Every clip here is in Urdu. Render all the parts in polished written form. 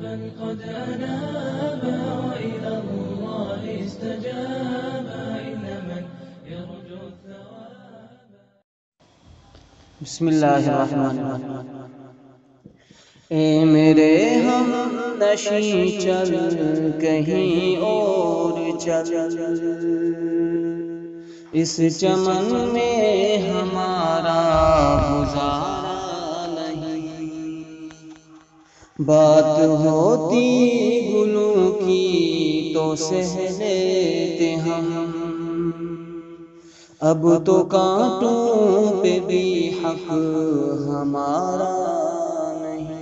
بل قد أناب وإلى الله استجاب إن من يرجو الثواب. بسم اللہ الرحمن الرحیم. اے میرے ہم نشیں چل کہیں اور چل، اس چمن میں ہمارا گزارا نہیں. بات ہوتی گلوں کی تو سہ لیتے ہم، اب تو کانٹوں پہ بھی حق ہمارا نہیں.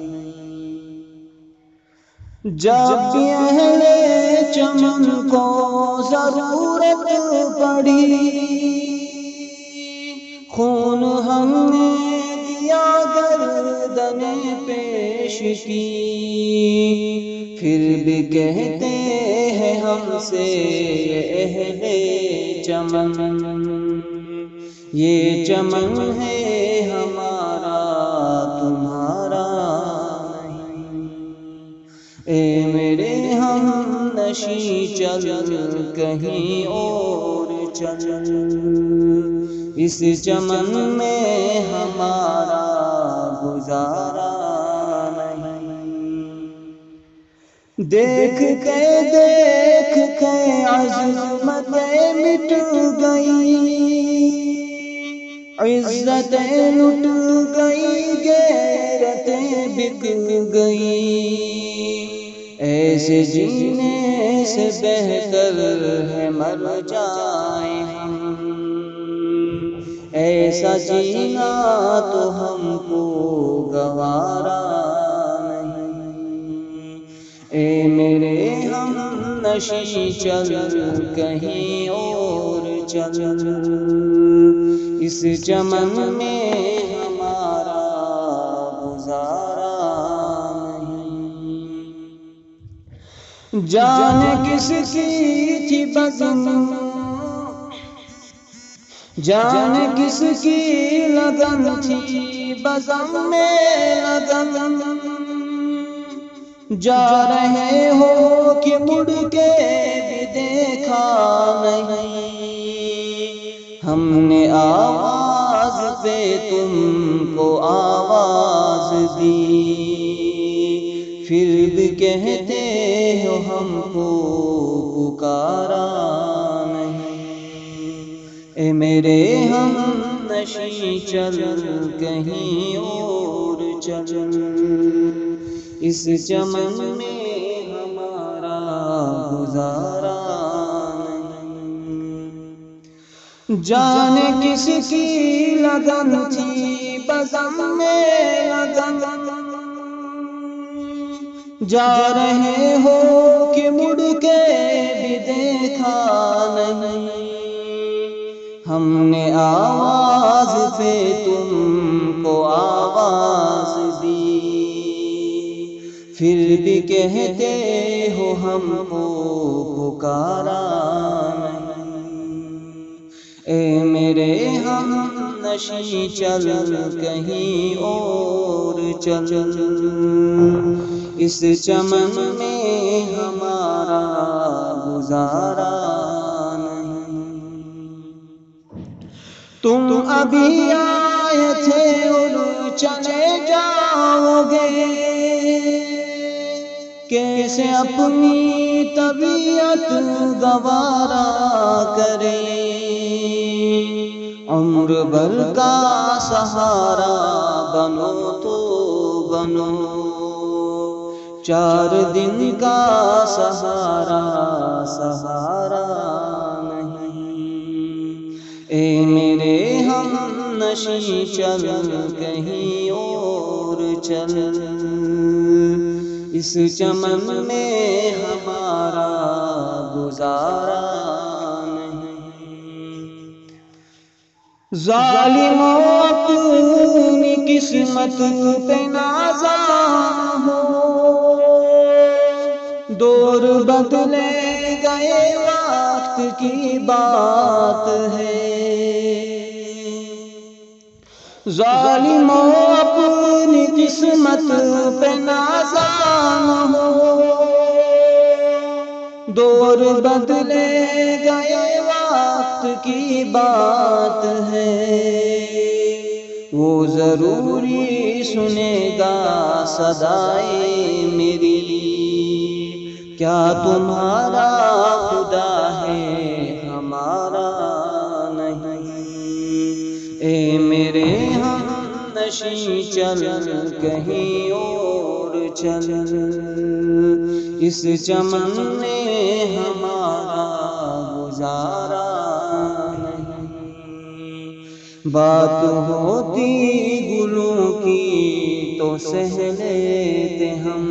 جب بھی اہل چمن کو ضرورت پڑی، خون ہم نے دیا گردن پیش کی. پھر بھی کہتے ہیں ہم سے یہ اہل چمن، یہ چمن ہے ہمارا تمہارا نہیں. اے میرے ہم نشیں چل کہیں اور چل، اس چمن میں ہمارا گزارا نہیں. دیکھ کے عظمتیں مٹ گئی، عزتیں لٹ گئی، غیرتیں بک گئی. ایسے جینے سے بہتر ہے مر جائیں ہم، ایسا جینا تو ہم کو گوارا نہیں. اے میرے ہم نشیں چل کہیں اور چل، اس چمن میں ہمارا گزارا نہیں. جان کس کی تھی بزم، جان کس کی لگن تھی بزم میں لگن. جا رہے ہو کہ مڑ کے بھی دیکھا نہیں. ہم نے آواز پہ تم کو آواز دی، پھر بھی کہتے ہو ہم کو پکارا نہیں. اے میرے ہم نشیں چل کہیں اور چل، اس چمن میں ہمارا گزارا نہیں. جانے کس کی لگن تھی بزم میں لگن، جا رہے ہو کہ مڑ کے بھی دیکھا نہیں. ہم نے آواز پہ تم کو آواز دی، پھر بھی کہتے ہو ہم کو پکارا نہیں. اے میرے ہم نشیں چل کہیں اور چل، اس چمن میں ہمارا گزارا نہیں. تم ابھی آئے تھے اور چلے جاؤ گے، کیسے اپنی طبیعت گوارا کرے. عمر بھر کا سہارا بنو تو بنو، 4 دن کا سہارا سہارا نہیں. اے میرے ہم نشیں چل کہیں اور چل، اس چمن میں ہمارا گزارا نہیں. ظالموں اپنی قسمت پہ نازاں ہو، دور بدلے گئے وقت کی بات ہے. ظالموں اپنی قسمت پہ نازاں ہو، دور بدلے گا یہ وقت کی بات ہے، وہ ضروری سنے گا صدائے میری، کیا تمہارا خدا ہے ہمارا نہیں، اے میرے ہم نشیں چل کہیں اور چل، اس چمن میں ہمارا گزارا نہیں، بات ہوتی گلوں کی تو سہ لیتے ہم،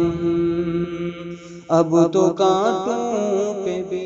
اب تو کانٹوں پہ بھی